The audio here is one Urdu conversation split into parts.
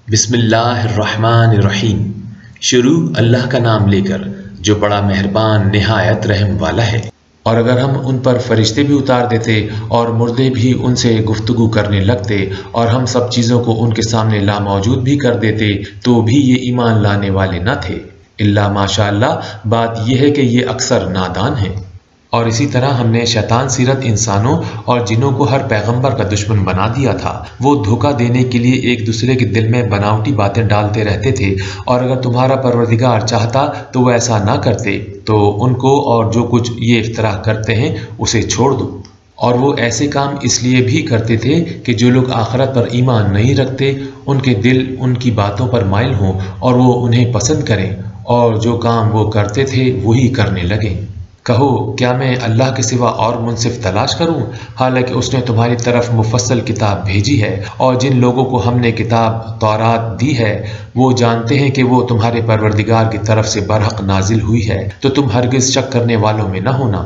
بسم اللہ الرحمن الرحیم۔ شروع اللہ کا نام لے کر جو بڑا مہربان نہایت رحم والا ہے۔ اور اگر ہم ان پر فرشتے بھی اتار دیتے اور مردے بھی ان سے گفتگو کرنے لگتے اور ہم سب چیزوں کو ان کے سامنے لاموجود بھی کر دیتے تو بھی یہ ایمان لانے والے نہ تھے، الا ماشاء اللہ۔ بات یہ ہے کہ یہ اکثر نادان ہیں۔ اور اسی طرح ہم نے شیطان سیرت انسانوں اور جنوں کو ہر پیغمبر کا دشمن بنا دیا تھا۔ وہ دھوکہ دینے کے لیے ایک دوسرے کے دل میں بناوٹی باتیں ڈالتے رہتے تھے، اور اگر تمہارا پروردگار چاہتا تو وہ ایسا نہ کرتے، تو ان کو اور جو کچھ یہ افتراء کرتے ہیں اسے چھوڑ دو۔ اور وہ ایسے کام اس لیے بھی کرتے تھے کہ جو لوگ آخرت پر ایمان نہیں رکھتے ان کے دل ان کی باتوں پر مائل ہوں اور وہ انہیں پسند کریں، اور جو کام وہ کرتے تھے وہی کرنے لگیں۔ کہو کیا میں اللہ کے سوا اور منصف تلاش کروں، حالانکہ اس نے تمہاری طرف مفصل کتاب بھیجی ہے، اور جن لوگوں کو ہم نے کتاب تورات دی ہے وہ جانتے ہیں کہ وہ تمہارے پروردگار کی طرف سے برحق نازل ہوئی ہے، تو تم ہرگز شک کرنے والوں میں نہ ہونا۔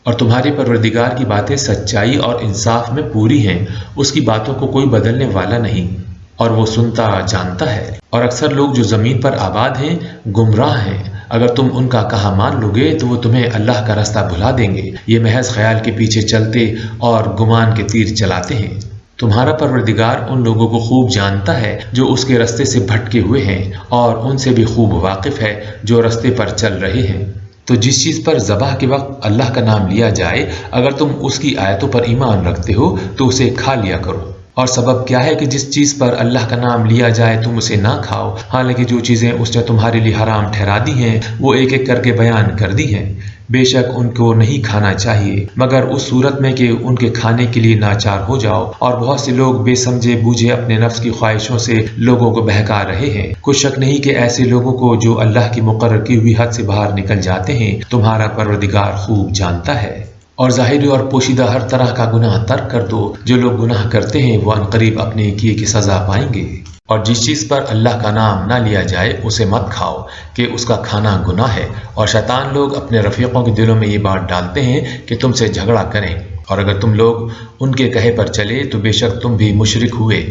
اور تمہارے پروردگار کی باتیں سچائی اور انصاف میں پوری ہیں، اس کی باتوں کو کوئی بدلنے والا نہیں، اور وہ سنتا جانتا ہے۔ اور اکثر لوگ جو زمین پر آباد ہیں گمراہ ہیں، اگر تم ان کا کہا مان لو گے تو وہ تمہیں اللہ کا راستہ بھلا دیں گے۔ یہ محض خیال کے پیچھے چلتے اور گمان کے تیر چلاتے ہیں۔ تمہارا پروردگار ان لوگوں کو خوب جانتا ہے جو اس کے راستے سے بھٹکے ہوئے ہیں، اور ان سے بھی خوب واقف ہے جو راستے پر چل رہے ہیں۔ تو جس چیز پر ذبح کے وقت اللہ کا نام لیا جائے، اگر تم اس کی آیتوں پر ایمان رکھتے ہو تو اسے کھا لیا کرو۔ اور سبب کیا ہے کہ جس چیز پر اللہ کا نام لیا جائے تم اسے نہ کھاؤ، حالانکہ جو چیزیں اس نے تمہارے لیے حرام ٹھہرا دی ہیں وہ ایک ایک کر کے بیان کر دی ہیں۔ بے شک ان کو نہیں کھانا چاہیے مگر اس صورت میں کہ ان کے کھانے کے لیے ناچار ہو جاؤ، اور بہت سے لوگ بے سمجھے بوجھے اپنے نفس کی خواہشوں سے لوگوں کو بہکا رہے ہیں۔ کچھ شک نہیں کہ ایسے لوگوں کو جو اللہ کی مقرر کی ہوئی حد سے باہر نکل جاتے ہیں تمہارا پروردگار خوب جانتا ہے۔ اور ظاہری اور پوشیدہ ہر طرح کا گناہ ترک کر دو، جو لوگ گناہ کرتے ہیں وہ عنقریب اپنے کیے کی سزا پائیں گے۔ اور جس چیز پر اللہ کا نام نہ لیا جائے اسے مت کھاؤ کہ اس کا کھانا گناہ ہے، اور شیطان لوگ اپنے رفیقوں کے دلوں میں یہ بات ڈالتے ہیں کہ تم سے جھگڑا کریں، اور اگر تم لوگ ان کے کہے پر چلے تو بے شک تم بھی مشرک ہوئے۔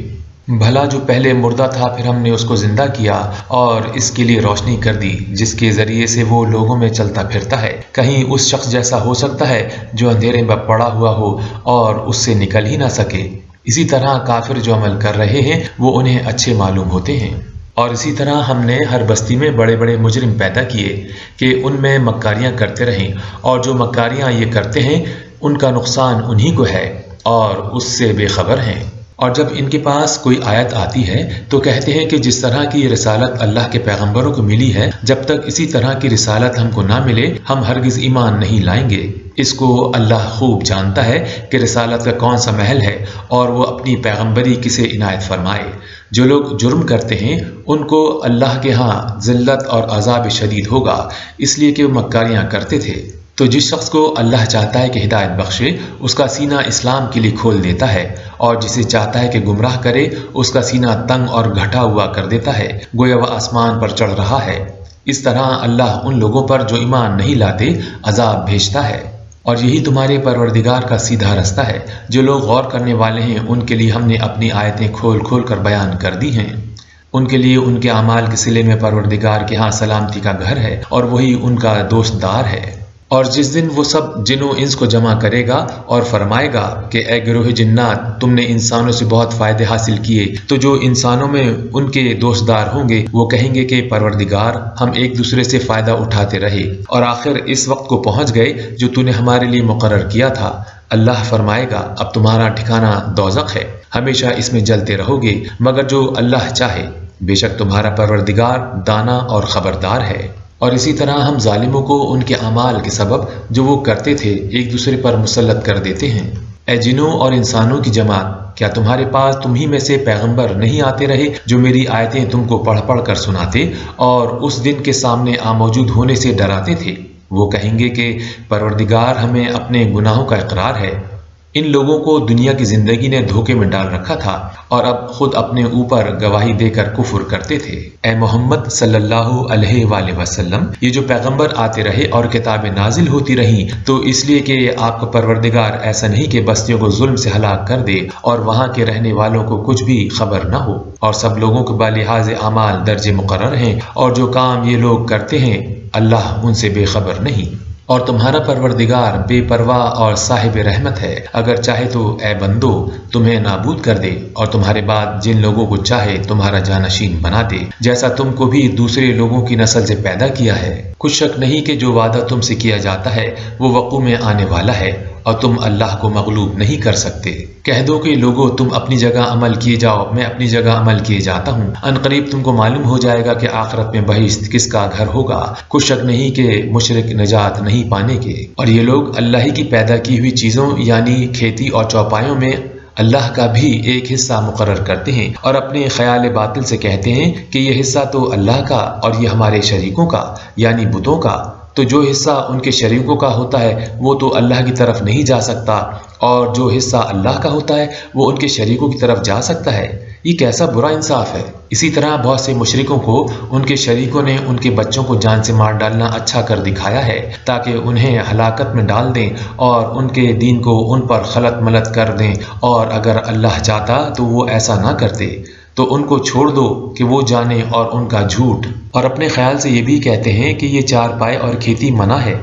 بھلا جو پہلے مردہ تھا پھر ہم نے اس کو زندہ کیا اور اس کے لیے روشنی کر دی جس کے ذریعے سے وہ لوگوں میں چلتا پھرتا ہے، کہیں اس شخص جیسا ہو سکتا ہے جو اندھیرے میں پڑا ہوا ہو اور اس سے نکل ہی نہ سکے۔ اسی طرح کافر جو عمل کر رہے ہیں وہ انہیں اچھے معلوم ہوتے ہیں۔ اور اسی طرح ہم نے ہر بستی میں بڑے بڑے مجرم پیدا کیے کہ ان میں مکاریاں کرتے رہیں، اور جو مکاریاں یہ کرتے ہیں ان کا نقصان انہی کو ہے اور اس سے بے خبر ہیں۔ اور جب ان کے پاس کوئی آیت آتی ہے تو کہتے ہیں کہ جس طرح کی رسالت اللہ کے پیغمبروں کو ملی ہے، جب تک اسی طرح کی رسالت ہم کو نہ ملے ہم ہرگز ایمان نہیں لائیں گے۔ اس کو اللہ خوب جانتا ہے کہ رسالت کا کون سا محل ہے اور وہ اپنی پیغمبری کسے عنایت فرمائے۔ جو لوگ جرم کرتے ہیں ان کو اللہ کے ہاں ذلت اور عذاب شدید ہوگا، اس لیے کہ وہ مکاریاں کرتے تھے۔ تو جس شخص کو اللہ چاہتا ہے کہ ہدایت بخشے اس کا سینہ اسلام کے لیے کھول دیتا ہے، اور جسے چاہتا ہے کہ گمراہ کرے اس کا سینہ تنگ اور گھٹا ہوا کر دیتا ہے، گویا وہ آسمان پر چڑھ رہا ہے۔ اس طرح اللہ ان لوگوں پر جو ایمان نہیں لاتے عذاب بھیجتا ہے۔ اور یہی تمہارے پروردگار کا سیدھا راستہ ہے۔ جو لوگ غور کرنے والے ہیں ان کے لیے ہم نے اپنی آیتیں کھول کھول کر بیان کر دی ہیں۔ ان کے لیے ان کے اعمال کے صلے میں پروردگار کے ہاں سلامتی کا گھر ہے، اور وہی ان کا دوست دار ہے۔ اور جس دن وہ سب جن و انس کو جمع کرے گا اور فرمائے گا کہ اے گروہ جنات، تم نے انسانوں سے بہت فائدے حاصل کیے، تو جو انسانوں میں ان کے دوستدار ہوں گے وہ کہیں گے کہ پروردگار ہم ایک دوسرے سے فائدہ اٹھاتے رہے اور آخر اس وقت کو پہنچ گئے جو تو نے ہمارے لیے مقرر کیا تھا۔ اللہ فرمائے گا اب تمہارا ٹھکانہ دوزخ ہے، ہمیشہ اس میں جلتے رہو گے مگر جو اللہ چاہے، بے شک تمہارا پروردگار دانا اور خبردار ہے۔ اور اسی طرح ہم ظالموں کو ان کے اعمال کے سبب جو وہ کرتے تھے ایک دوسرے پر مسلط کر دیتے ہیں۔ اے جنوں اور انسانوں کی جماعت، کیا تمہارے پاس تمہیں میں سے پیغمبر نہیں آتے رہے جو میری آیتیں تم کو پڑھ پڑھ کر سناتے اور اس دن کے سامنے موجود ہونے سے ڈراتے تھے؟ وہ کہیں گے کہ پروردگار ہمیں اپنے گناہوں کا اقرار ہے، ان لوگوں کو دنیا کی زندگی نے دھوکے میں ڈال رکھا تھا اور اب خود اپنے اوپر گواہی دے کر کفر کرتے تھے۔ اے محمد صلی اللہ علیہ وآلہ وسلم، یہ جو پیغمبر آتے رہے اور کتابیں نازل ہوتی رہیں تو اس لیے کہ آپ کا پروردگار ایسا نہیں کہ بستیوں کو ظلم سے ہلاک کر دے اور وہاں کے رہنے والوں کو کچھ بھی خبر نہ ہو، اور سب لوگوں کے بلحاظ اعمال درجے مقرر ہیں، اور جو کام یہ لوگ کرتے ہیں اللہ ان سے بے خبر نہیں۔ اور تمہارا پروردگار بے پرواہ اور صاحب رحمت ہے، اگر چاہے تو اے بندو تمہیں نابود کر دے اور تمہارے بعد جن لوگوں کو چاہے تمہارا جانشین بنا دے، جیسا تم کو بھی دوسرے لوگوں کی نسل سے پیدا کیا ہے۔ کچھ شک نہیں کہ جو وعدہ تم سے کیا جاتا ہے وہ وقوع میں آنے والا ہے اور تم اللہ کو مغلوب نہیں کر سکتے۔ کہہ دو کہ لوگو تم اپنی جگہ عمل کیے جاؤ، میں اپنی جگہ عمل کیے جاتا ہوں، ان قریب تم کو معلوم ہو جائے گا کہ آخرت میں بہشت کس کا گھر ہوگا۔ کچھ شک نہیں کہ مشرک نجات نہیں پانے کے، اور یہ لوگ اللہ ہی کی پیدا کی ہوئی چیزوں یعنی کھیتی اور چوپایوں میں اللہ کا بھی ایک حصہ مقرر کرتے ہیں اور اپنے خیال باطل سے کہتے ہیں کہ یہ حصہ تو اللہ کا اور یہ ہمارے شریکوں کا یعنی بتوں کا، تو جو حصہ ان کے شریکوں کا ہوتا ہے وہ تو اللہ کی طرف نہیں جا سکتا، اور جو حصہ اللہ کا ہوتا ہے وہ ان کے شریکوں کی طرف جا سکتا ہے۔ یہ کیسا برا انصاف ہے۔ اسی طرح بہت سے مشرکوں کو ان کے شریکوں نے ان کے بچوں کو جان سے مار ڈالنا اچھا کر دکھایا ہے تاکہ انہیں ہلاکت میں ڈال دیں اور ان کے دین کو ان پر خلط ملط کر دیں، اور اگر اللہ چاہتا تو وہ ایسا نہ کرتے، تو ان کو چھوڑ دو کہ وہ جانے اور ان کا جھوٹ، اور اپنے خیال سے یہ بھی کہتے ہیں کہ یہ چارپائے اور کھیتی منع ہے،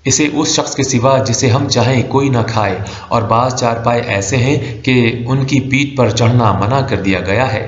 اسے اس شخص کے سوا جسے ہم چاہیں کوئی نہ کھائے، اور بعض چارپائے ایسے ہیں کہ ان کی پیٹھ پر چڑھنا منع کر دیا گیا ہے،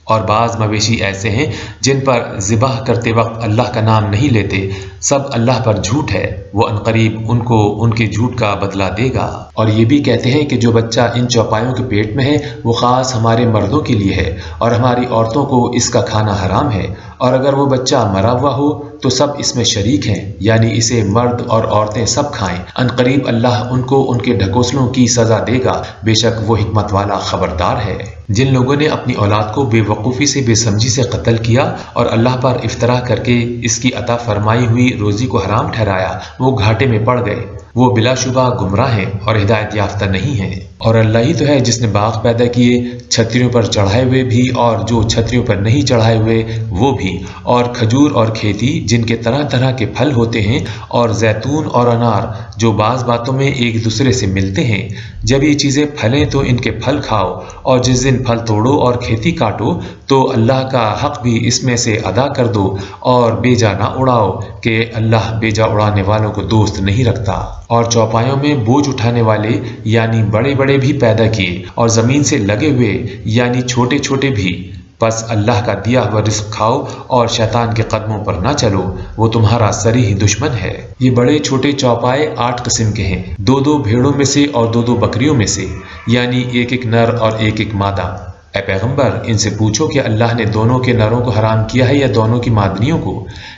اور بعض مویشی ایسے ہیں جن پر ذبح کرتے وقت اللہ کا نام نہیں لیتے، سب اللہ پر جھوٹ ہے، وہ عنقریب ان کو ان کے جھوٹ کا بدلہ دے گا۔ اور یہ بھی کہتے ہیں کہ جو بچہ ان چوپایوں کے پیٹ میں ہے وہ خاص ہمارے مردوں کے لیے ہے اور ہماری عورتوں کو اس کا کھانا حرام ہے، اور اگر وہ بچہ مرا ہوا ہو تو سب اس میں شریک ہیں، یعنی اسے مرد اور عورتیں سب کھائیں، عنقریب اللہ ان کو ان کے ڈھکوسلوں کی سزا دے گا، بے شک وہ حکمت والا خبردار ہے۔ جن لوگوں نے اپنی اولاد کو بے وقوفی سے بے سمجھی سے قتل کیا اور اللہ پر افطرا کر کے اس کی عطا فرمائی ہوئی روزی کو حرام ٹھہرایا، وہ گھاٹے میں پڑ گئے، وہ بلا شبہ گمراہ ہیں اور ہدایت یافتہ نہیں ہیں۔ اور اللہ ہی تو ہے جس نے باغ پیدا کیے، چھتریوں پر چڑھائے ہوئے بھی اور جو چھتریوں پر نہیں چڑھائے ہوئے وہ بھی، اور کھجور اور کھیتی جن کے طرح طرح کے پھل ہوتے ہیں، اور زیتون اور انار جو بعض باتوں میں ایک دوسرے سے ملتے ہیں۔ جب یہ چیزیں پھلیں تو ان کے پھل کھاؤ، اور جس دن پھل توڑو اور کھیتی کاٹو تو اللہ کا حق بھی اس میں سے ادا کر دو، اور بیجا نہ اڑاؤ کہ اللہ بیجا اڑانے والوں کو دوست نہیں رکھتا۔ اور چوپایوں میں بوجھ اٹھانے والے یعنی بڑے بڑے بھی پیدا کیے، اور زمین سے لگے ہوئے یعنی چھوٹے چھوٹے بھی، بس اللہ کا دیا ہوا رزق کھاؤ اور شیطان کے قدموں پر نہ چلو، وہ تمہارا صریح دشمن ہے۔ یہ بڑے چھوٹے چوپائے 8 قسم کے ہیں، 2 بھیڑوں میں سے اور 2 بکریوں میں سے، یعنی ایک نر اور ایک مادہ۔ اے پیغمبر ان سے پوچھو کہ اللہ نے دونوں کے نروں کو حرام کیا ہے یا دونوں کی مادنیوں کو،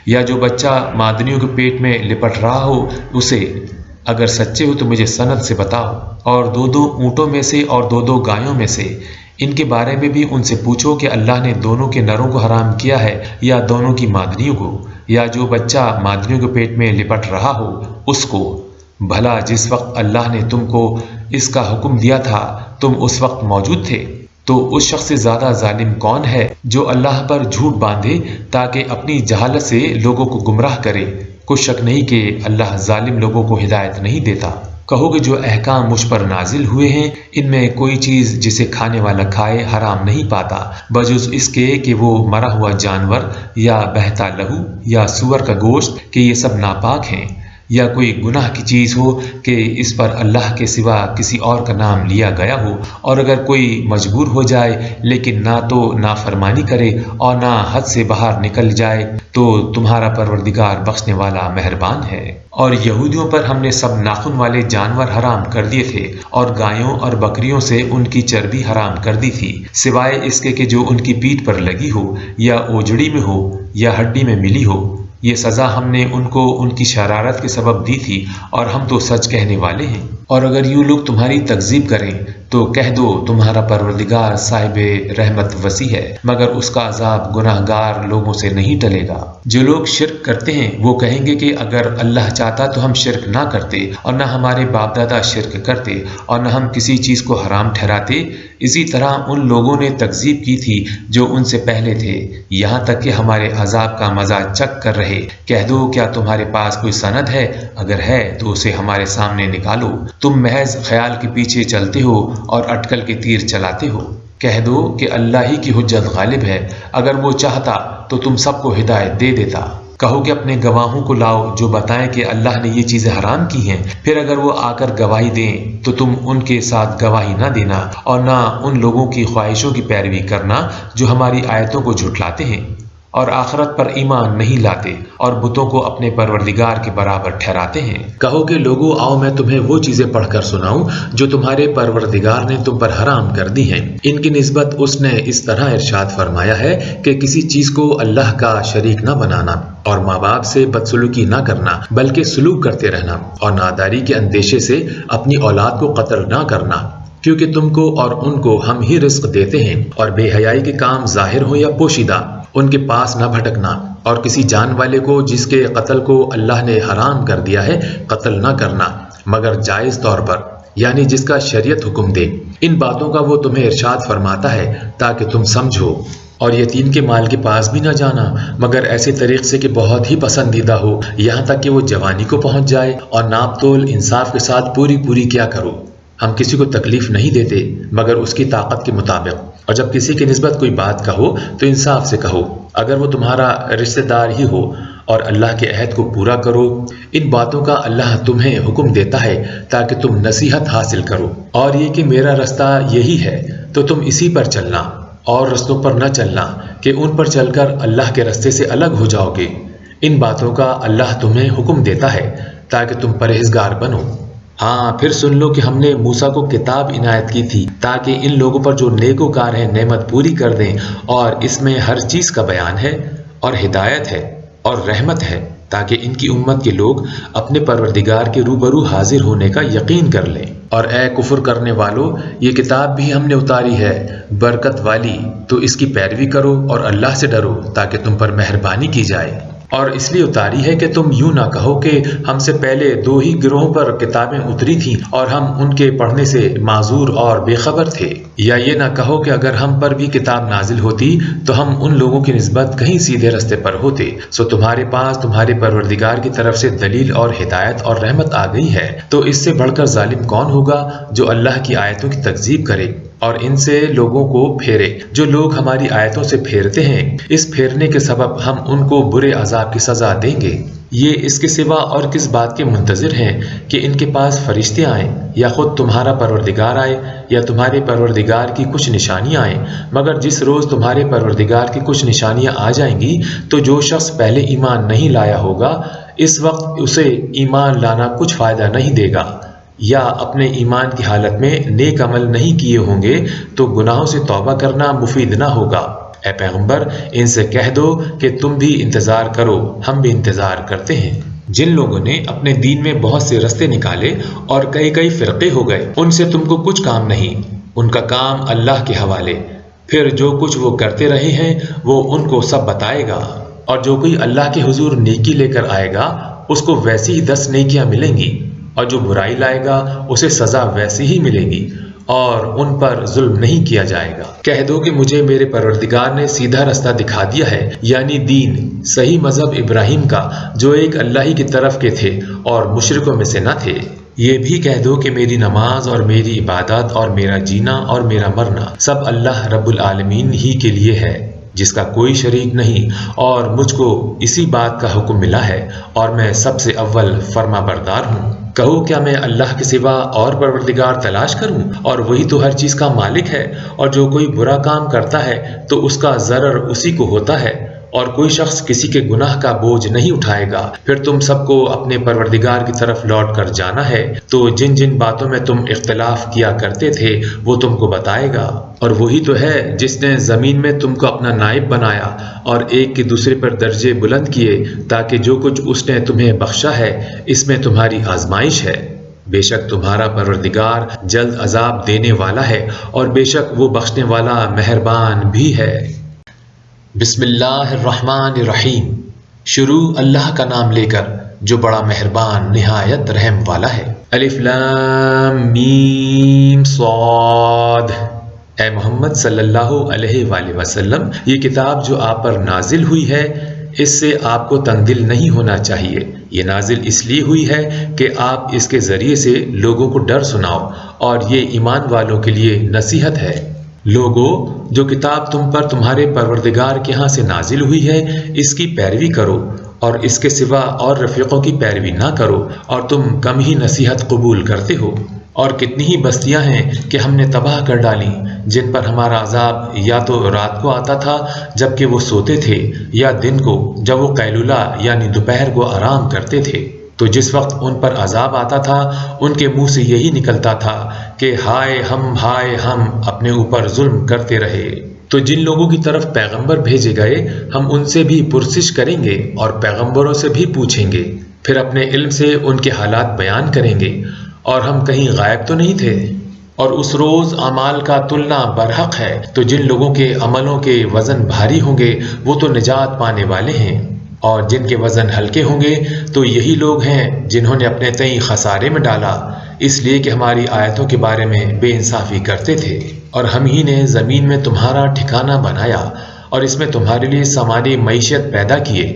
یا جو بچہ مادنیوں کے پیٹ میں لپٹ رہا ہو اسے؟ اگر سچے ہو تو مجھے سند سے بتاؤ۔ اور 2 اونٹوں میں سے اور 2 گایوں میں سے، ان کے بارے میں بھی ان سے پوچھو کہ اللہ نے دونوں کے نروں کو حرام کیا ہے یا دونوں کی مادنیوں کو، یا جو بچہ مادنیوں کے پیٹ میں لپٹ رہا ہو اس کو۔ بھلا جس وقت اللہ نے تم کو اس کا حکم دیا تھا تم اس وقت موجود تھے؟ تو اس شخص سے زیادہ ظالم کون ہے جو اللہ پر جھوٹ باندھے تاکہ اپنی جہالت سے لوگوں کو گمراہ کرے؟ کچھ شک نہیں کہ اللہ ظالم لوگوں کو ہدایت نہیں دیتا۔ کہو کہ جو احکام مجھ پر نازل ہوئے ہیں ان میں کوئی چیز جسے کھانے والا کھائے حرام نہیں پاتا بجز اس کے کہ وہ مرا ہوا جانور یا بہتا لہو یا سور کا گوشت، کہ یہ سب ناپاک ہیں، یا کوئی گناہ کی چیز ہو کہ اس پر اللہ کے سوا کسی اور کا نام لیا گیا ہو، اور اگر کوئی مجبور ہو جائے لیکن نہ تو نافرمانی کرے اور نہ حد سے باہر نکل جائے تو تمہارا پروردگار بخشنے والا مہربان ہے۔ اور یہودیوں پر ہم نے سب ناخن والے جانور حرام کر دیے تھے، اور گایوں اور بکریوں سے ان کی چربی حرام کر دی تھی، سوائے اس کے کہ جو ان کی پیٹھ پر لگی ہو یا اوجڑی میں ہو یا ہڈی میں ملی ہو۔ یہ سزا ہم نے ان کو ان کی شرارت کے سبب دی تھی، اور ہم تو سچ کہنے والے ہیں۔ اور اگر یوں لوگ تمہاری تکذیب کریں تو کہہ دو تمہارا پروردگار صاحب رحمت وسیع ہے، مگر اس کا عذاب گناہگار لوگوں سے نہیں ٹلے گا۔ جو لوگ شرک کرتے ہیں وہ کہیں گے کہ اگر اللہ چاہتا تو ہم شرک نہ کرتے اور نہ ہمارے باپ دادا شرک کرتے اور نہ ہم کسی چیز کو حرام ٹھہراتے۔ اسی طرح ان لوگوں نے تکذیب کی تھی جو ان سے پہلے تھے، یہاں تک کہ ہمارے عذاب کا مزہ چکھ کر رہے۔ کہہ دو کیا تمہارے پاس کوئی سند ہے؟ اگر ہے تو اسے ہمارے سامنے نکالو۔ تم محض خیال کے پیچھے چلتے ہو اور اٹکل کے تیر چلاتے ہو۔ کہہ دو کہ اللہ ہی کی حجت غالب ہے، اگر وہ چاہتا تو تم سب کو ہدایت دے دیتا۔ کہو کہ اپنے گواہوں کو لاؤ جو بتائیں کہ اللہ نے یہ چیزیں حرام کی ہیں، پھر اگر وہ آ کر گواہی دیں تو تم ان کے ساتھ گواہی نہ دینا اور نہ ان لوگوں کی خواہشوں کی پیروی کرنا جو ہماری آیتوں کو جھٹلاتے ہیں اور آخرت پر ایمان نہیں لاتے اور بتوں کو اپنے پروردگار کے برابر ٹھہراتے ہیں۔ کہو کہ لوگو آؤ میں تمہیں وہ چیزیں پڑھ کر سناؤں جو تمہارے پروردگار نے تم پر حرام کر دی ہیں۔ ان کی نسبت اس نے اس طرح ارشاد فرمایا ہے کہ کسی چیز کو اللہ کا شریک نہ بنانا اور ماں باپ سے بدسلوکی نہ کرنا بلکہ سلوک کرتے رہنا اور ناداری کے اندیشے سے اپنی اولاد کو قتل نہ کرنا، کیونکہ تم کو اور ان کو ہم ہی رزق دیتے ہیں، اور بے حیائی کے کام ظاہر ہو یا پوشیدہ ان کے پاس نہ بھٹکنا، اور کسی جان والے کو جس کے قتل کو اللہ نے حرام کر دیا ہے قتل نہ کرنا مگر جائز طور پر، یعنی جس کا شریعت حکم دے۔ ان باتوں کا وہ تمہیں ارشاد فرماتا ہے تاکہ تم سمجھو۔ اور یتیم کے مال کے پاس بھی نہ جانا مگر ایسے طریق سے کہ بہت ہی پسندیدہ ہو، یہاں تک کہ وہ جوانی کو پہنچ جائے، اور ناپ تول انصاف کے ساتھ پوری کیا کرو۔ ہم کسی کو تکلیف نہیں دیتے مگر اس کی طاقت کے مطابق، اور جب کسی کی نسبت کوئی بات کہو تو انصاف سے کہو، اگر وہ تمہارا رشتہ دار ہی ہو، اور اللہ کے عہد کو پورا کرو۔ ان باتوں کا اللہ تمہیں حکم دیتا ہے تاکہ تم نصیحت حاصل کرو، اور یہ کہ میرا رستہ یہی ہے تو تم اسی پر چلنا، اور رستوں پر نہ چلنا کہ ان پر چل کر اللہ کے رستے سے الگ ہو جاؤ گے۔ ان باتوں کا اللہ تمہیں حکم دیتا ہے تاکہ تم پرہیزگار بنو۔ ہاں پھر سن لو کہ ہم نے موسیٰ کو کتاب عنایت کی تھی تاکہ ان لوگوں پر جو نیکوکار ہیں نعمت پوری کر دیں، اور اس میں ہر چیز کا بیان ہے اور ہدایت ہے اور رحمت ہے، تاکہ ان کی امت کے لوگ اپنے پروردگار کے روبرو حاضر ہونے کا یقین کر لیں۔ اور اے کفر کرنے والو، یہ کتاب بھی ہم نے اتاری ہے برکت والی، تو اس کی پیروی کرو اور اللہ سے ڈرو تاکہ تم پر مہربانی کی جائے۔ اور اس لیے اتاری ہے کہ تم یوں نہ کہو کہ ہم سے پہلے 2 ہی گروہوں پر کتابیں اتری تھیں اور ہم ان کے پڑھنے سے معذور اور بے خبر تھے، یا یہ نہ کہو کہ اگر ہم پر بھی کتاب نازل ہوتی تو ہم ان لوگوں کی نسبت کہیں سیدھے رستے پر ہوتے۔ سو تمہارے پاس تمہارے پروردگار کی طرف سے دلیل اور ہدایت اور رحمت آ گئی ہے، تو اس سے بڑھ کر ظالم کون ہوگا جو اللہ کی آیتوں کی تکذیب کرے اور ان سے لوگوں کو پھیرے۔ جو لوگ ہماری آیتوں سے پھیرتے ہیں، اس پھیرنے کے سبب ہم ان کو برے عذاب کی سزا دیں گے۔ یہ اس کے سوا اور کس بات کے منتظر ہیں کہ ان کے پاس فرشتے آئیں یا خود تمہارا پروردگار آئے یا تمہارے پروردگار کی کچھ نشانیاں آئیں، مگر جس روز تمہارے پروردگار کی کچھ نشانیاں آ جائیں گی تو جو شخص پہلے ایمان نہیں لایا ہوگا اس وقت اسے ایمان لانا کچھ فائدہ نہیں دے گا، یا اپنے ایمان کی حالت میں نیک عمل نہیں کیے ہوں گے تو گناہوں سے توبہ کرنا مفید نہ ہوگا۔ اے پیغمبر ان سے کہہ دو کہ تم بھی انتظار کرو، ہم بھی انتظار کرتے ہیں۔ جن لوگوں نے اپنے دین میں بہت سے رستے نکالے اور کئی فرقے ہو گئے، ان سے تم کو کچھ کام نہیں، ان کا کام اللہ کے حوالے، پھر جو کچھ وہ کرتے رہے ہیں وہ ان کو سب بتائے گا، اور جو کوئی اللہ کے حضور نیکی لے کر آئے گا اس کو ویسی ہی 10 نیکیاں ملیں گی، اور جو برائی لائے گا اسے سزا ویسی ہی ملے گی، اور ان پر ظلم نہیں کیا جائے گا۔ کہہ دو کہ مجھے میرے پروردگار نے سیدھا رستہ دکھا دیا ہے، یعنی دین، صحیح مذہب ابراہیم کا جو ایک اللہ ہی کی طرف کے تھے اور مشرکوں میں سے نہ تھے۔ یہ بھی کہہ دو کہ میری نماز اور میری عبادت اور میرا جینا اور میرا مرنا سب اللہ رب العالمین ہی کے لیے ہے، جس کا کوئی شریک نہیں، اور مجھ کو اسی بات کا حکم ملا ہے اور میں سب سے اول فرما بردار ہوں۔ کہو کیا میں اللہ کے سوا اور پروردگار تلاش کروں، اور وہی تو ہر چیز کا مالک ہے، اور جو کوئی برا کام کرتا ہے تو اس کا ضرر اسی کو ہوتا ہے، اور کوئی شخص کسی کے گناہ کا بوجھ نہیں اٹھائے گا۔ پھر تم سب کو اپنے پروردگار کی طرف لوٹ کر جانا ہے، تو جن جن باتوں میں تم اختلاف کیا کرتے تھے وہ تم کو بتائے گا، اور وہی تو ہے جس نے زمین میں تم کو اپنا نائب بنایا اور ایک کے دوسرے پر درجے بلند کیے، تاکہ جو کچھ اس نے تمہیں بخشا ہے اس میں تمہاری آزمائش ہے۔ بے شک تمہارا پروردگار جلد عذاب دینے والا ہے اور بے شک وہ بخشنے والا مہربان بھی ہے۔ بسم اللہ الرحمن الرحیم، شروع اللہ کا نام لے کر جو بڑا مہربان نہایت رحم والا ہے۔ الف لام میم صاد، اے محمد صلی اللہ علیہ وآلہ وسلم، یہ کتاب جو آپ پر نازل ہوئی ہے اس سے آپ کو تنگ دل نہیں ہونا چاہیے۔ یہ نازل اس لیے ہوئی ہے کہ آپ اس کے ذریعے سے لوگوں کو ڈر سناؤ اور یہ ایمان والوں کے لیے نصیحت ہے۔ لوگو، جو کتاب تم پر تمہارے پروردگار کے ہاں سے نازل ہوئی ہے اس کی پیروی کرو اور اس کے سوا اور رفیقوں کی پیروی نہ کرو، اور تم کم ہی نصیحت قبول کرتے ہو۔ اور کتنی ہی بستیاں ہیں کہ ہم نے تباہ کر ڈالیں جن پر ہمارا عذاب یا تو رات کو آتا تھا جب کہ وہ سوتے تھے، یا دن کو جب وہ قیلولہ یعنی دوپہر کو آرام کرتے تھے۔ تو جس وقت ان پر عذاب آتا تھا ان کے منہ سے یہی نکلتا تھا کہ ہائے ہم اپنے اوپر ظلم کرتے رہے۔ تو جن لوگوں کی طرف پیغمبر بھیجے گئے ہم ان سے بھی پرسش کریں گے اور پیغمبروں سے بھی پوچھیں گے، پھر اپنے علم سے ان کے حالات بیان کریں گے، اور ہم کہیں غائب تو نہیں تھے۔ اور اس روز اعمال کا تلنا برحق ہے، تو جن لوگوں کے عملوں کے وزن بھاری ہوں گے وہ تو نجات پانے والے ہیں، اور جن کے وزن ہلکے ہوں گے تو یہی لوگ ہیں جنہوں نے اپنے تئیں خسارے میں ڈالا، اس لیے کہ ہماری آیتوں کے بارے میں بے انصافی کرتے تھے۔ اور ہم ہی نے زمین میں تمہارا ٹھکانہ بنایا اور اس میں تمہارے لیے سامان معیشت پیدا کیے،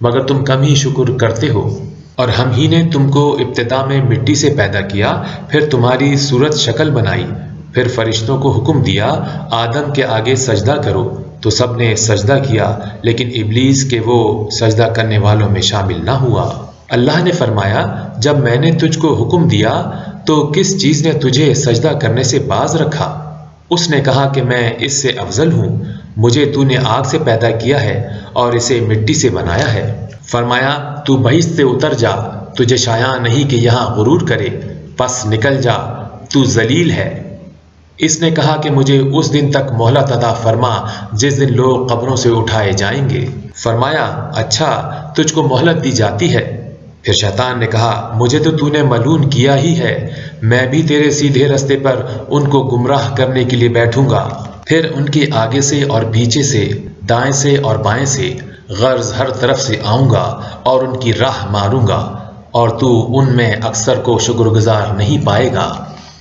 مگر تم کم ہی شکر کرتے ہو۔ اور ہم ہی نے تم کو ابتدا میں مٹی سے پیدا کیا، پھر تمہاری صورت شکل بنائی، پھر فرشتوں کو حکم دیا آدم کے آگے سجدہ کرو، تو سب نے سجدہ کیا لیکن ابلیس کہ وہ سجدہ کرنے والوں میں شامل نہ ہوا۔ اللہ نے فرمایا، جب میں نے تجھ کو حکم دیا تو کس چیز نے تجھے سجدہ کرنے سے باز رکھا؟ اس نے کہا کہ میں اس سے افضل ہوں، مجھے تو نے آگ سے پیدا کیا ہے اور اسے مٹی سے بنایا ہے۔ فرمایا، تو بہشت سے اتر جا، تجھے شایع نہیں کہ یہاں غرور کرے، پس نکل جا، تو ذلیل ہے۔ اس نے کہا کہ مجھے اس دن تک مہلت عطا فرما جس دن لوگ قبروں سے اٹھائے جائیں گے۔ فرمایا، اچھا، تجھ کو مہلت دی جاتی ہے۔ پھر شیطان نے کہا، مجھے تو نے ملعون کیا ہی ہے، میں بھی تیرے سیدھے رستے پر ان کو گمراہ کرنے کے لیے بیٹھوں گا۔ پھر ان کے آگے سے اور پیچھے سے، دائیں سے اور بائیں سے، غرض ہر طرف سے آؤں گا اور ان کی راہ ماروں گا، اور تو ان میں اکثر کو شکر گزار نہیں پائے گا۔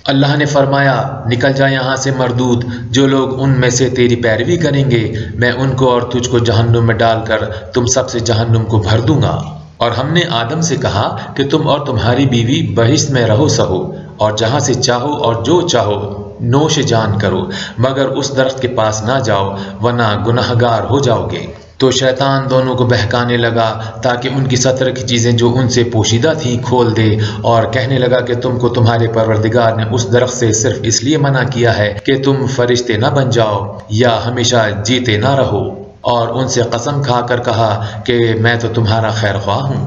اللہ نے فرمایا، نکل جا یہاں سے مردود، جو لوگ ان میں سے تیری پیروی کریں گے میں ان کو اور تجھ کو جہنم میں ڈال کر تم سب سے جہنم کو بھر دوں گا۔ اور ہم نے آدم سے کہا کہ تم اور تمہاری بیوی بہشت میں رہو سہو، اور جہاں سے چاہو اور جو چاہو نوش جان کرو، مگر اس درخت کے پاس نہ جاؤ ورنہ گناہگار ہو جاؤ گے۔ تو شیطان دونوں کو بہکانے لگا تاکہ ان کی ستر کی چیزیں جو ان سے پوشیدہ تھیں کھول دے، اور کہنے لگا کہ تم کو تمہارے پروردگار نے اس درخت سے صرف اس لیے منع کیا ہے کہ تم فرشتے نہ بن جاؤ یا ہمیشہ جیتے نہ رہو، اور ان سے قسم کھا کر کہا کہ میں تو تمہارا خیر خواہ ہوں۔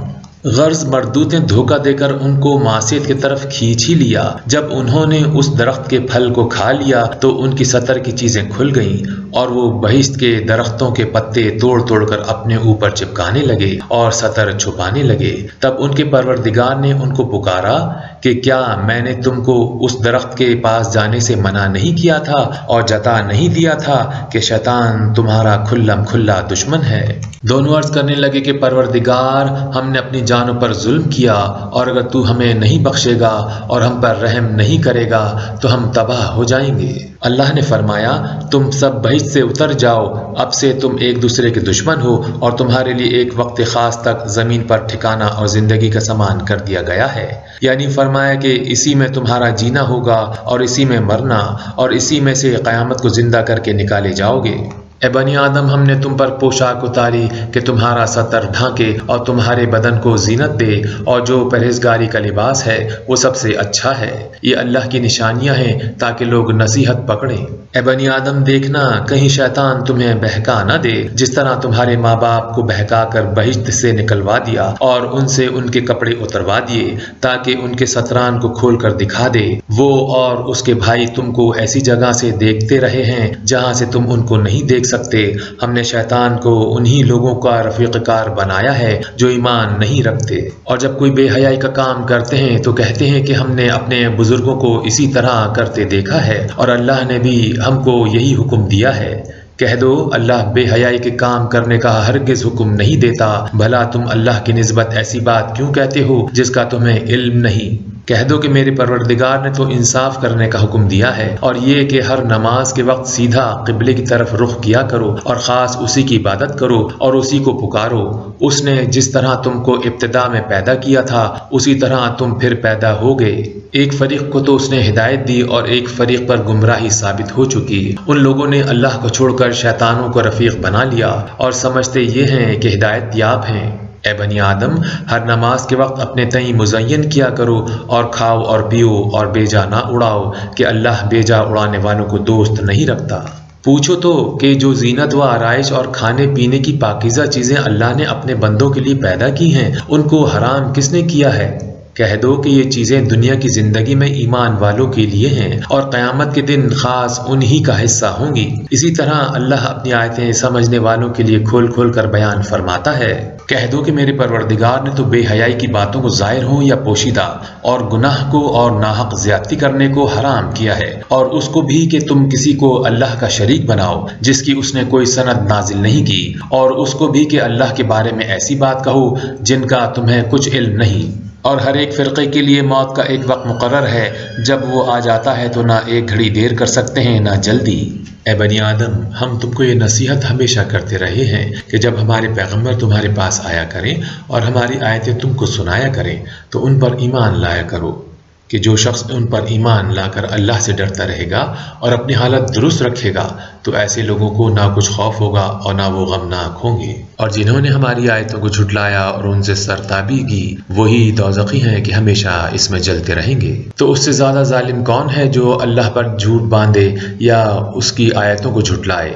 غرض مردود نے دھوکہ دے کر ان کو معصیت کی طرف کھینچ ہی لیا۔ جب انہوں نے اس درخت کے پھل کو کھا لیا تو ان کی ستر کی چیزیں کھل گئیں، اور وہ بہشت کے درختوں کے پتے توڑ توڑ کر اپنے اوپر چپکانے لگے اور ستر چھپانے لگے۔ تب ان کے پروردگار نے ان کو پکارا کہ کیا میں نے تم کو اس درخت کے پاس جانے سے منع نہیں کیا تھا اور جتا نہیں دیا تھا کہ شیطان تمہارا کھلم کھلا دشمن ہے؟ دونوں عرض کرنے لگے کہ پروردگار، ہم نے اپنی جانوں پر ظلم کیا، اور اگر تو ہمیں نہیں بخشے گا اور ہم پر رحم نہیں کرے گا تو ہم تباہ ہو جائیں گے۔ اللہ نے فرمایا، تم سب بہشت سے اتر جاؤ، اب سے تم ایک دوسرے کے دشمن ہو، اور تمہارے لیے ایک وقت خاص تک زمین پر ٹھکانہ اور زندگی کا سامان کر دیا گیا ہے۔ یعنی فرمایا کہ اسی میں تمہارا جینا ہوگا اور اسی میں مرنا، اور اسی میں سے قیامت کو زندہ کر کے نکالے جاؤ گے۔ اے بنی آدم، ہم نے تم پر پوشاک اتاری کہ تمہارا ستر ڈھانکے اور تمہارے بدن کو زینت دے، اور جو پرہیزگاری کا لباس ہے وہ سب سے اچھا ہے۔ یہ اللہ کی نشانیاں ہیں تاکہ لوگ نصیحت پکڑیں۔ اے بنی آدم، دیکھنا کہیں شیطان تمہیں بہکا نہ دے، جس طرح تمہارے ماں باپ کو بہکا کر بہشت سے نکلوا دیا اور ان سے ان کے کپڑے اتروا دیے تاکہ ان کے ستران کو کھول کر دکھا دے۔ وہ اور اس کے بھائی تم کو ایسی جگہ سے دیکھتے رہے ہیں جہاں سے تم ان کو نہیں دیکھ سکتے، ہم نے شیطان کو انہی لوگوں کا رفیق کار بنایا ہے جو ایمان نہیں رکھتے، اور جب کوئی بے حیائی کا کام کرتے ہیں تو کہتے ہیں کہ ہم نے اپنے بزرگوں کو اسی طرح کرتے دیکھا ہے اور اللہ نے بھی ہم کو یہی حکم دیا ہے۔ کہہ دو اللہ بے حیائی کے کام کرنے کا ہرگز حکم نہیں دیتا، بھلا تم اللہ کی نسبت ایسی بات کیوں کہتے ہو جس کا تمہیں علم نہیں؟ کہہ دو کہ میرے پروردگار نے تو انصاف کرنے کا حکم دیا ہے، اور یہ کہ ہر نماز کے وقت سیدھا قبلے کی طرف رخ کیا کرو اور خاص اسی کی عبادت کرو اور اسی کو پکارو۔ اس نے جس طرح تم کو ابتدا میں پیدا کیا تھا اسی طرح تم پھر پیدا ہو گئے۔ ایک فریق کو تو اس نے ہدایت دی اور ایک فریق پر گمراہی ثابت ہو چکی۔ ان لوگوں نے اللہ کو چھوڑ کر شیطانوں کو رفیق بنا لیا اور سمجھتے یہ ہیں کہ ہدایت یاب ہیں۔ اے بنی آدم، ہر نماز کے وقت اپنے تئیں مزین کیا کرو اور کھاؤ اور پیو اور بیجا نہ اڑاؤ کہ اللہ بیجا اڑانے والوں کو دوست نہیں رکھتا۔ پوچھو تو کہ جو زینت و آرائش اور کھانے پینے کی پاکیزہ چیزیں اللہ نے اپنے بندوں کے لیے پیدا کی ہیں ان کو حرام کس نے کیا ہے؟ کہہ دو کہ یہ چیزیں دنیا کی زندگی میں ایمان والوں کے لیے ہیں اور قیامت کے دن خاص انہی کا حصہ ہوں گی۔ اسی طرح اللہ اپنی آیتیں سمجھنے والوں کے لیے کھول کھول کر بیان فرماتا ہے۔ کہہ دو کہ میرے پروردگار نے تو بے حیائی کی باتوں کو ظاہر ہو یا پوشیدہ اور گناہ کو اور ناحق زیادتی کرنے کو حرام کیا ہے، اور اس کو بھی کہ تم کسی کو اللہ کا شریک بناؤ جس کی اس نے کوئی سند نازل نہیں کی، اور اس کو بھی کہ اللہ کے بارے میں ایسی بات کہو جن کا تمہیں کچھ علم نہیں۔ اور ہر ایک فرقے کے لیے موت کا ایک وقت مقرر ہے، جب وہ آ جاتا ہے تو نہ ایک گھڑی دیر کر سکتے ہیں نہ جلدی۔ اے بنی آدم، ہم تم کو یہ نصیحت ہمیشہ کرتے رہے ہیں کہ جب ہمارے پیغمبر تمہارے پاس آیا کریں اور ہماری آیتیں تم کو سنایا کریں تو ان پر ایمان لایا کرو، کہ جو شخص ان پر ایمان لا کر اللہ سے ڈرتا رہے گا اور اپنی حالت درست رکھے گا تو ایسے لوگوں کو نہ کچھ خوف ہوگا اور نہ وہ غمناک ہوں گے۔ اور جنہوں نے ہماری آیتوں کو جھٹلایا اور ان سے سرتابی کی وہی دوزخی ہیں کہ ہمیشہ اس میں جلتے رہیں گے۔ تو اس سے زیادہ ظالم کون ہے جو اللہ پر جھوٹ باندھے یا اس کی آیتوں کو جھٹلائے؟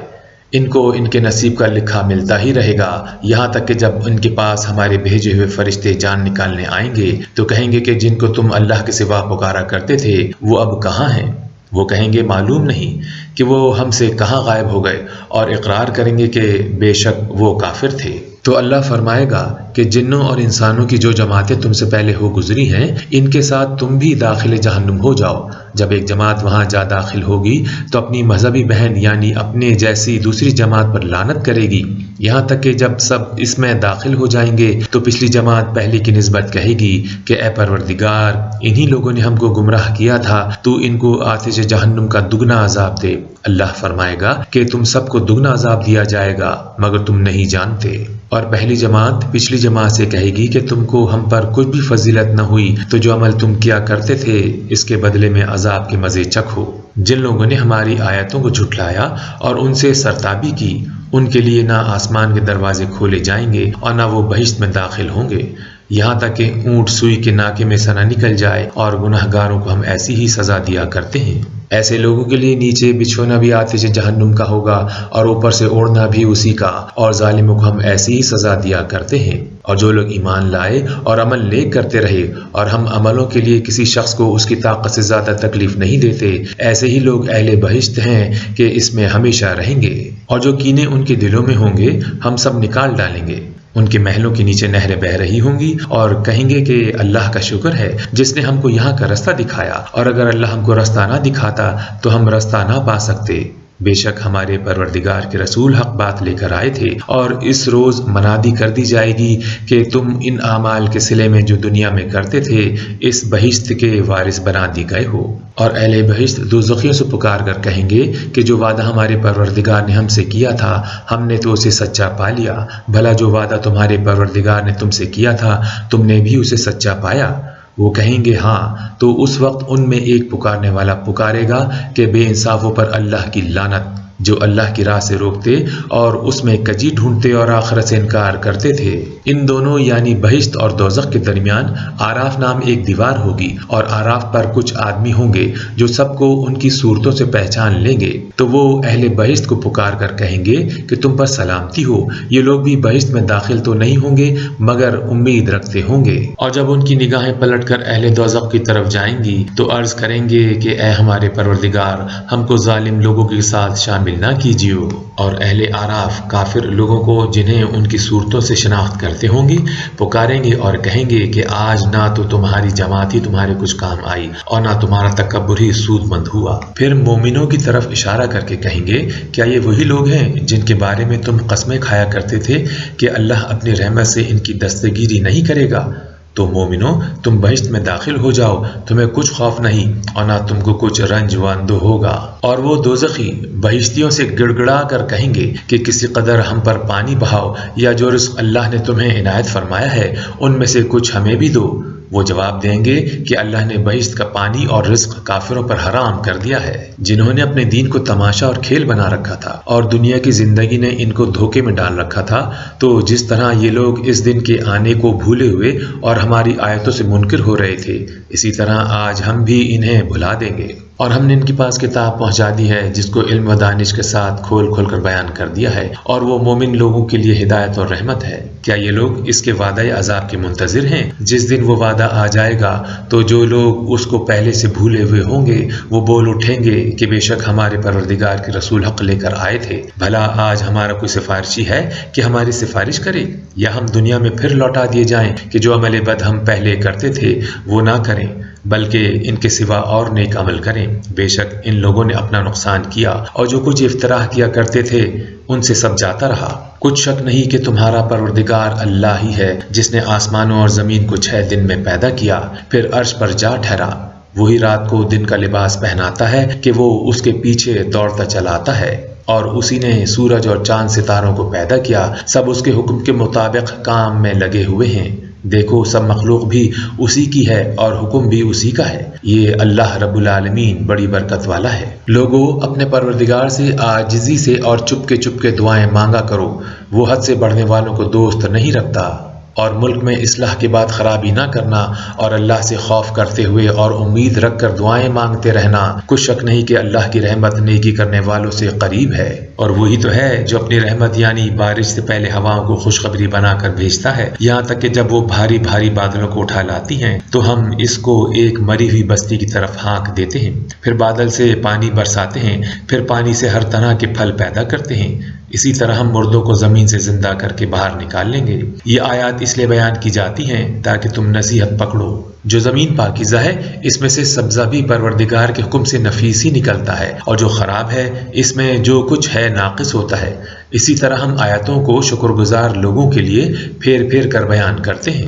ان کو ان کے نصیب کا لکھا ملتا ہی رہے گا، یہاں تک کہ جب ان کے پاس ہمارے بھیجے ہوئے فرشتے جان نکالنے آئیں گے تو کہیں گے کہ جن کو تم اللہ کے سوا پکارا کرتے تھے وہ اب کہاں ہیں؟ وہ کہیں گے معلوم نہیں کہ وہ ہم سے کہاں غائب ہو گئے، اور اقرار کریں گے کہ بے شک وہ کافر تھے۔ تو اللہ فرمائے گا کہ جنوں اور انسانوں کی جو جماعتیں تم سے پہلے ہو گزری ہیں ان کے ساتھ تم بھی داخل جہنم ہو جاؤ۔ جب ایک جماعت وہاں جا داخل ہوگی تو اپنی مذہبی بہن یعنی اپنے جیسی دوسری جماعت پر لعنت کرے گی، یہاں تک کہ جب سب اس میں داخل ہو جائیں گے تو پچھلی جماعت پہلی کی نسبت کہے گی کہ اے پروردگار، انہی لوگوں نے ہم کو گمراہ کیا تھا، تو ان کو آتش جہنم کا دگنا عذاب دے۔ اللہ فرمائے گا کہ تم سب کو دگنا عذاب دیا جائے گا مگر تم نہیں جانتے۔ اور پہلی جماعت پچھلی جماعت سے کہے گی کہ تم کو ہم پر کچھ بھی فضیلت نہ ہوئی، تو جو عمل تم کیا کرتے تھے اس کے بدلے میں عذاب کے مزے چکھو۔ جن لوگوں نے ہماری آیتوں کو جھٹلایا اور ان سے سرتابی کی ان کے لیے نہ آسمان کے دروازے کھولے جائیں گے اور نہ وہ بہشت میں داخل ہوں گے، یہاں تک کہ اونٹ سوئی کے ناکے میں سے نہ نکل جائے، اور گناہ گاروں کو ہم ایسی ہی سزا دیا کرتے ہیں۔ ایسے لوگوں کے لیے نیچے بچھونا بھی آتش جہنم کا ہوگا اور اوپر سے اوڑھنا بھی اسی کا، اور ظالموں کو ہم ایسی ہی سزا دیا کرتے ہیں۔ اور جو لوگ ایمان لائے اور عمل نیک کرتے رہے اور ہم عملوں کے لیے کسی شخص کو اس کی طاقت سے زیادہ تکلیف نہیں دیتے، ایسے ہی لوگ اہل بہشت ہیں کہ اس میں ہمیشہ رہیں گے۔ اور جو کینے ان کے دلوں میں ہوں گے ہم سب نکال ڈالیں گے، ان کے محلوں کے نیچے نہریں بہہ رہی ہوں گی، اور کہیں گے کہ اللہ کا شکر ہے جس نے ہم کو یہاں کا رستہ دکھایا، اور اگر اللہ ہم کو رستہ نہ دکھاتا تو ہم رستہ نہ پا سکتے۔ بے شک ہمارے پروردگار کے رسول حق بات لے کر آئے تھے، اور اس روز منادی کر دی جائے گی کہ تم ان اعمال کے صلے میں جو دنیا میں کرتے تھے اس بہشت کے وارث بنا دی گئے ہو۔ اور اہل بہشت دوزخیوں سے پکار کر کہیں گے کہ جو وعدہ ہمارے پروردگار نے ہم سے کیا تھا ہم نے تو اسے سچا پا لیا، بھلا جو وعدہ تمہارے پروردگار نے تم سے کیا تھا تم نے بھی اسے سچا پایا؟ وہ کہیں گے ہاں، تو اس وقت ان میں ایک پکارنے والا پکارے گا کہ بے انصافوں پر اللہ کی لعنت، جو اللہ کی راہ سے روکتے اور اس میں کجی ڈھونڈتے اور آخرت سے انکار کرتے تھے۔ ان دونوں یعنی بہشت اور دوزخ کے درمیان آراف نام ایک دیوار ہوگی، اور آراف پر کچھ آدمی ہوں گے جو سب کو ان کی صورتوں سے پہچان لیں گے، تو وہ اہل بہشت کو پکار کر کہیں گے کہ تم پر سلامتی ہو، یہ لوگ بھی بہشت میں داخل تو نہیں ہوں گے مگر امید رکھتے ہوں گے۔ اور جب ان کی نگاہیں پلٹ کر اہل دوزخ کی طرف جائیں گی تو عرض کریں گے کہ اے ہمارے پروردگار، ہم کو ظالم لوگوں کے ساتھ شامل شامل نہ کیجیے۔ اور اہل اعراف کافر لوگوں کو جنہیں ان کی صورتوں سے شناخت کرتے ہوں گی پکاریں گے اور کہیں گے کہ آج نہ تو تمہاری جماعت ہی تمہارے کچھ کام آئی اور نہ تمہارا تکبر ہی سود مند ہوا۔ پھر مومنوں کی طرف اشارہ کر کے کہیں گے کیا یہ وہی لوگ ہیں جن کے بارے میں تم قسمیں کھایا کرتے تھے کہ اللہ اپنی رحمت سے ان کی دستگیری نہیں کرے گا؟ تو مومنوں تم بہشت میں داخل ہو جاؤ، تمہیں کچھ خوف نہیں اور نہ تم کو کچھ رنج و اندو ہوگا۔ اور وہ دوزخی بہشتیوں سے گڑ گڑا کر کہیں گے کہ کسی قدر ہم پر پانی بہاؤ یا جو رزق اللہ نے تمہیں عنایت فرمایا ہے ان میں سے کچھ ہمیں بھی دو۔ وہ جواب دیں گے کہ اللہ نے بہشت کا پانی اور رزق کافروں پر حرام کر دیا ہے، جنہوں نے اپنے دین کو تماشا اور کھیل بنا رکھا تھا اور دنیا کی زندگی نے ان کو دھوکے میں ڈال رکھا تھا۔ تو جس طرح یہ لوگ اس دن کے آنے کو بھولے ہوئے اور ہماری آیتوں سے منکر ہو رہے تھے، اسی طرح آج ہم بھی انہیں بھلا دیں گے۔ اور ہم نے ان کے پاس کتاب پہنچا دی ہے جس کو علم و دانش کے ساتھ کھول کھول کر بیان کر دیا ہے، اور وہ مومن لوگوں کے لیے ہدایت اور رحمت ہے۔ کیا یہ لوگ اس کے وعدہ عذاب کے منتظر ہیں؟ جس دن وہ وعدہ آ جائے گا تو جو لوگ اس کو پہلے سے بھولے ہوئے ہوں گے وہ بول اٹھیں گے کہ بے شک ہمارے پروردگار کے رسول حق لے کر آئے تھے، بھلا آج ہمارا کوئی سفارشی ہے کہ ہماری سفارش کرے، یا ہم دنیا میں پھر لوٹا دیے جائیں کہ جو عمل بد ہم پہلے کرتے تھے وہ نہ کریں بلکہ ان کے سوا اور نیک عمل کریں۔ بے شک ان لوگوں نے اپنا نقصان کیا اور جو کچھ افتراء کیا کرتے تھے ان سے سب جاتا رہا۔ کچھ شک نہیں کہ تمہارا پروردگار اللہ ہی ہے جس نے آسمانوں اور زمین کو 6 دن میں پیدا کیا، پھر عرش پر جا ٹھہرا۔ وہی رات کو دن کا لباس پہناتا ہے کہ وہ اس کے پیچھے دوڑتا چلا آتا ہے، اور اسی نے سورج اور چاند ستاروں کو پیدا کیا، سب اس کے حکم کے مطابق کام میں لگے ہوئے ہیں۔ دیکھو سب مخلوق بھی اسی کی ہے اور حکم بھی اسی کا ہے، یہ اللہ رب العالمین بڑی برکت والا ہے۔ لوگو اپنے پروردگار سے عاجزی سے اور چپ کے دعائیں مانگا کرو، وہ حد سے بڑھنے والوں کو دوست نہیں رکھتا۔ اور ملک میں اصلاح کے بعد خرابی نہ کرنا اور اللہ سے خوف کرتے ہوئے اور امید رکھ کر دعائیں مانگتے رہنا، کچھ شک نہیں کہ اللہ کی رحمت نیکی کرنے والوں سے قریب ہے۔ اور وہی تو ہے جو اپنی رحمت یعنی بارش سے پہلے ہواؤں کو خوشخبری بنا کر بھیجتا ہے، یہاں تک کہ جب وہ بھاری بھاری بادلوں کو اٹھا لاتی ہیں تو ہم اس کو ایک مری ہوئی بستی کی طرف ہانک دیتے ہیں، پھر بادل سے پانی برساتے ہیں، پھر پانی سے ہر طرح کے پھل پیدا کرتے ہیں، اسی طرح ہم مردوں کو زمین سے زندہ کر کے باہر نکال لیں گے۔ یہ آیات اس لیے بیان کی جاتی ہیں تاکہ تم نصیحت پکڑو۔ جو زمین پاکیزہ ہے اس میں سے سبزہ بھی پروردگار کے حکم سے نفیس ہی نکلتا ہے، اور جو خراب ہے اس میں جو کچھ ہے ناقص ہوتا ہے۔ اسی طرح ہم آیاتوں کو شکر گزار لوگوں کے لیے پھیر پھیر کر بیان کرتے ہیں۔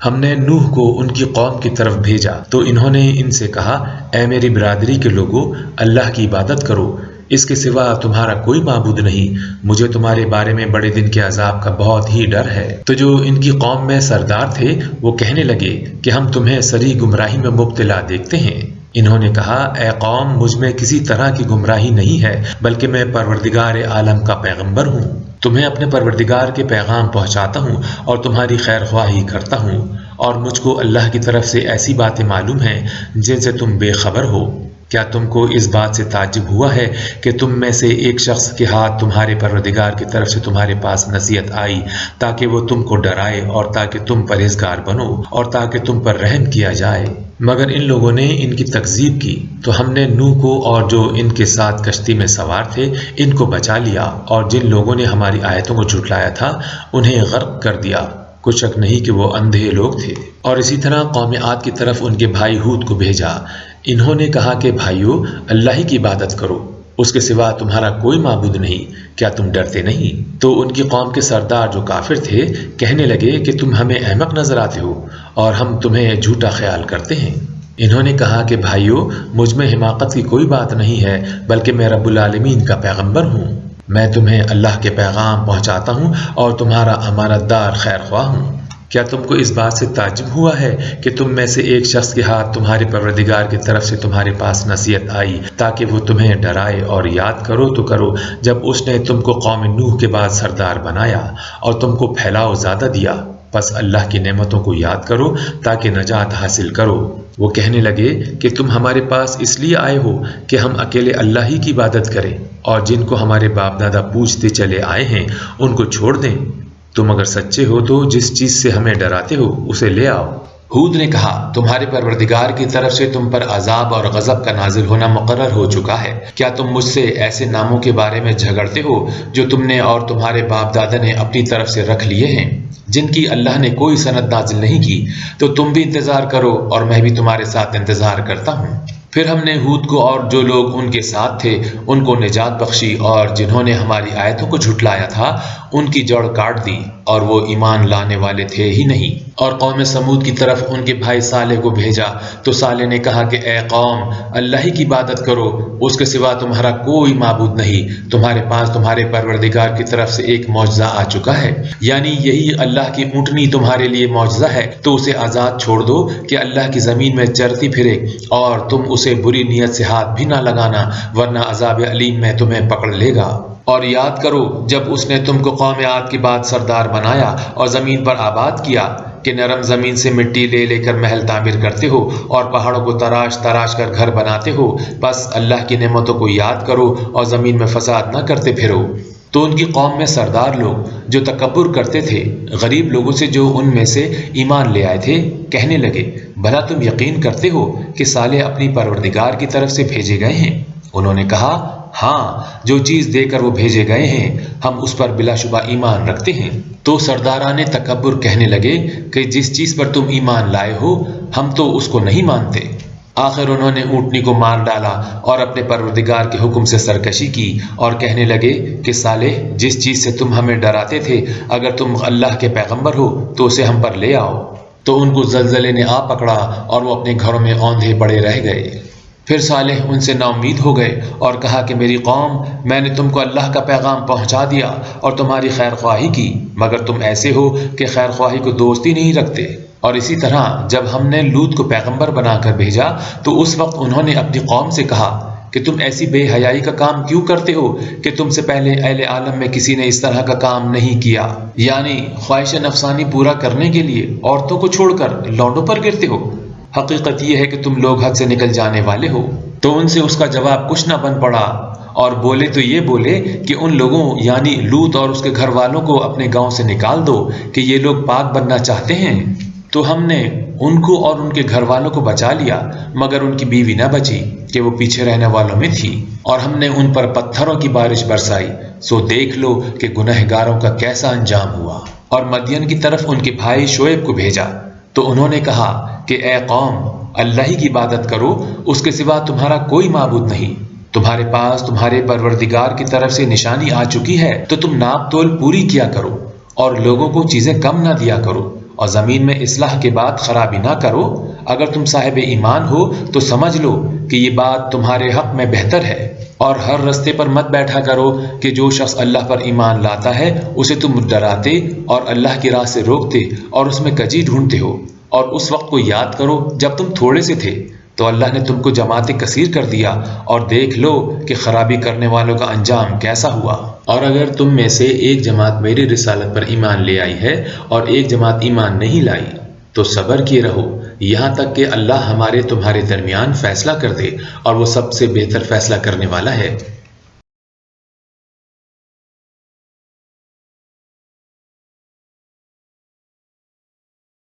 ہم نے نوح کو ان کی قوم کی طرف بھیجا تو انہوں نے ان سے کہا، اے میری برادری کے لوگو، اللہ کی عبادت کرو، اس کے سوا تمہارا کوئی معبود نہیں، مجھے تمہارے بارے میں بڑے دن کے عذاب کا بہت ہی ڈر ہے۔ تو جو ان کی قوم میں سردار تھے وہ کہنے لگے کہ ہم تمہیں سری گمراہی میں مبتلا دیکھتے ہیں۔ انہوں نے کہا، اے قوم، مجھ میں کسی طرح کی گمراہی نہیں ہے، بلکہ میں پروردگار عالم کا پیغمبر ہوں، تمہیں اپنے پروردگار کے پیغام پہنچاتا ہوں اور تمہاری خیر خواہی کرتا ہوں، اور مجھ کو اللہ کی طرف سے ایسی باتیں معلوم ہیں جن سے تم بے خبر ہو۔ کیا تم کو اس بات سے تعجب ہوا ہے کہ تم میں سے ایک شخص کے ہاتھ تمہارے پروردگار کی طرف سے تمہارے پاس نصیحت آئی تاکہ وہ تم کو ڈرائے اور تاکہ تم پرہیزگار بنو اور تاکہ تم پر رحم کیا جائے؟ مگر ان لوگوں نے ان کی تکذیب کی تو ہم نے نوح کو اور جو ان کے ساتھ کشتی میں سوار تھے ان کو بچا لیا، اور جن لوگوں نے ہماری آیتوں کو جھٹلایا تھا انہیں غرق کر دیا۔ کچھ شک نہیں کہ وہ اندھے لوگ تھے۔ اور اسی طرح قوم عاد کی طرف ان کے بھائی ہود کو بھیجا، انہوں نے کہا کہ بھائیو، اللہ ہی کی عبادت کرو، اس کے سوا تمہارا کوئی معبود نہیں، کیا تم ڈرتے نہیں؟ تو ان کی قوم کے سردار جو کافر تھے کہنے لگے کہ تم ہمیں احمق نظر آتے ہو اور ہم تمہیں جھوٹا خیال کرتے ہیں۔ انہوں نے کہا کہ بھائیو، مجھ میں حماقت کی کوئی بات نہیں ہے، بلکہ میں رب العالمین کا پیغمبر ہوں، میں تمہیں اللہ کے پیغام پہنچاتا ہوں اور تمہارا امانت دار خیر خواہ ہوں۔ کیا تم کو اس بات سے تعجب ہوا ہے کہ تم میں سے ایک شخص کے ہاتھ تمہارے پروردگار کی طرف سے تمہارے پاس نصیحت آئی تاکہ وہ تمہیں ڈرائے؟ اور یاد کرو تو کرو جب اس نے تم کو قوم نوح کے بعد سردار بنایا اور تم کو پھیلاؤ زیادہ دیا، پس اللہ کی نعمتوں کو یاد کرو تاکہ نجات حاصل کرو۔ وہ کہنے لگے کہ تم ہمارے پاس اس لیے آئے ہو کہ ہم اکیلے اللہ ہی کی عبادت کریں اور جن کو ہمارے باپ دادا پوجتے چلے آئے ہیں ان کو چھوڑ دیں۔ تم اگر سچے ہو تو جس چیز سے ہمیں ڈراتے ہو اسے لے آؤ۔ ہود نے کہا تمہارے پروردگار کی طرف سے تم پر عذاب اور غضب کا نازل ہونا مقرر ہو چکا ہے۔ کیا تم مجھ سے ایسے ناموں کے بارے میں جھگڑتے ہو جو تم نے اور تمہارے باپ دادا نے اپنی طرف سے رکھ لیے ہیں، جن کی اللہ نے کوئی سند نازل نہیں کی؟ تو تم بھی انتظار کرو اور میں بھی تمہارے ساتھ انتظار کرتا ہوں۔ پھر ہم نے ہود کو اور جو لوگ ان کے ساتھ تھے ان کو نجات بخشی، اور جنہوں نے ہماری آیتوں کو جھٹلایا تھا ان کی جڑ کاٹ دی اور وہ ایمان لانے والے تھے ہی نہیں۔ اور قوم سمود کی طرف ان کے بھائی صالح کو بھیجا تو صالح نے کہا کہ اے قوم، اللہ ہی کی عبادت کرو، اس کے سوا تمہارا کوئی معبود نہیں۔ تمہارے پاس تمہارے پروردگار کی طرف سے ایک معجزہ آ چکا ہے، یعنی یہی اللہ کی اونٹنی تمہارے لیے معجزہ ہے، تو اسے آزاد چھوڑ دو کہ اللہ کی زمین میں چرتی پھرے، اور تم اسے بری نیت سے ہاتھ بھی نہ لگانا، ورنہ عذاب علیم میں تمہیں پکڑ لے گا۔ اور یاد کرو جب اس نے تم کو قوم عاد کے بعد سردار بنایا اور زمین پر آباد کیا کہ نرم زمین سے مٹی لے لے کر محل تعمیر کرتے ہو اور پہاڑوں کو تراش تراش کر گھر بناتے ہو، بس اللہ کی نعمتوں کو یاد کرو اور زمین میں فساد نہ کرتے پھرو۔ تو ان کی قوم میں سردار لوگ جو تکبر کرتے تھے غریب لوگوں سے جو ان میں سے ایمان لے آئے تھے کہنے لگے، بھلا تم یقین کرتے ہو کہ صالح اپنی پروردگار کی طرف سے بھیجے گئے ہیں؟ انہوں نے کہا ہاں، جو چیز دے کر وہ بھیجے گئے ہیں ہم اس پر بلا شبہ ایمان رکھتے ہیں۔ تو سرداران تکبر کہنے لگے کہ جس چیز پر تم ایمان لائے ہو ہم تو اس کو نہیں مانتے۔ آخر انہوں نے اونٹنی کو مار ڈالا اور اپنے پروردگار کے حکم سے سرکشی کی اور کہنے لگے کہ صالح، جس چیز سے تم ہمیں ڈراتے تھے اگر تم اللہ کے پیغمبر ہو تو اسے ہم پر لے آؤ۔ تو ان کو زلزلے نے آ پکڑا اور وہ اپنے گھروں میں اوندھے پڑے رہ گئے۔ پھر صالح ان سے نا امید ہو گئے اور کہا کہ میری قوم، میں نے تم کو اللہ کا پیغام پہنچا دیا اور تمہاری خیر خواہی کی، مگر تم ایسے ہو کہ خیر خواہی کو دوستی نہیں رکھتے۔ اور اسی طرح جب ہم نے لوط کو پیغمبر بنا کر بھیجا تو اس وقت انہوں نے اپنی قوم سے کہا کہ تم ایسی بے حیائی کا کام کیوں کرتے ہو کہ تم سے پہلے اہل عالم میں کسی نے اس طرح کا کام نہیں کیا، یعنی خواہش نفسانی پورا کرنے کے لیے عورتوں کو چھوڑ کر لونڈوں پر گرتے ہو۔ حقیقت یہ ہے کہ تم لوگ حد سے نکل جانے والے ہو۔ تو ان سے اس کا جواب کچھ نہ بن پڑا، اور بولے تو یہ بولے کہ ان لوگوں یعنی لوط اور اس کے گھر والوں کو اپنے گاؤں سے نکال دو کہ یہ لوگ پاک بننا چاہتے ہیں۔ تو ہم نے ان کو اور ان کے گھر والوں کو بچا لیا، مگر ان کی بیوی نہ بچی کہ وہ پیچھے رہنے والوں میں تھی، اور ہم نے ان پر پتھروں کی بارش برسائی، سو دیکھ لو کہ گنہگاروں کا کیسا انجام ہوا۔ اور مدین کی طرف ان کے بھائی شعیب کو بھیجا تو انہوں نے کہا کہ اے قوم، اللہ ہی کی عبادت کرو، اس کے سوا تمہارا کوئی معبود نہیں۔ تمہارے پاس تمہارے پروردگار کی طرف سے نشانی آ چکی ہے تو تم ناپ تول پوری کیا کرو اور لوگوں کو چیزیں کم نہ دیا کرو، اور زمین میں اصلاح کے بعد خرابی نہ کرو۔ اگر تم صاحب ایمان ہو تو سمجھ لو کہ یہ بات تمہارے حق میں بہتر ہے، اور ہر رستے پر مت بیٹھا کرو کہ جو شخص اللہ پر ایمان لاتا ہے اسے تم ڈراتے اور اللہ کی راہ سے روکتے اور اس میں کجی ڈھونڈتے ہو۔ اور اس وقت کو یاد کرو جب تم تھوڑے سے تھے تو اللہ نے تم کو جماعت کثیر کر دیا، اور دیکھ لو کہ خرابی کرنے والوں کا انجام کیسا ہوا۔ اور اگر تم میں سے ایک جماعت میری رسالت پر ایمان لے آئی ہے اور ایک جماعت ایمان نہیں لائی تو صبر کیے رہو یہاں تک کہ اللہ ہمارے تمہارے درمیان فیصلہ کر دے، اور وہ سب سے بہتر فیصلہ کرنے والا ہے۔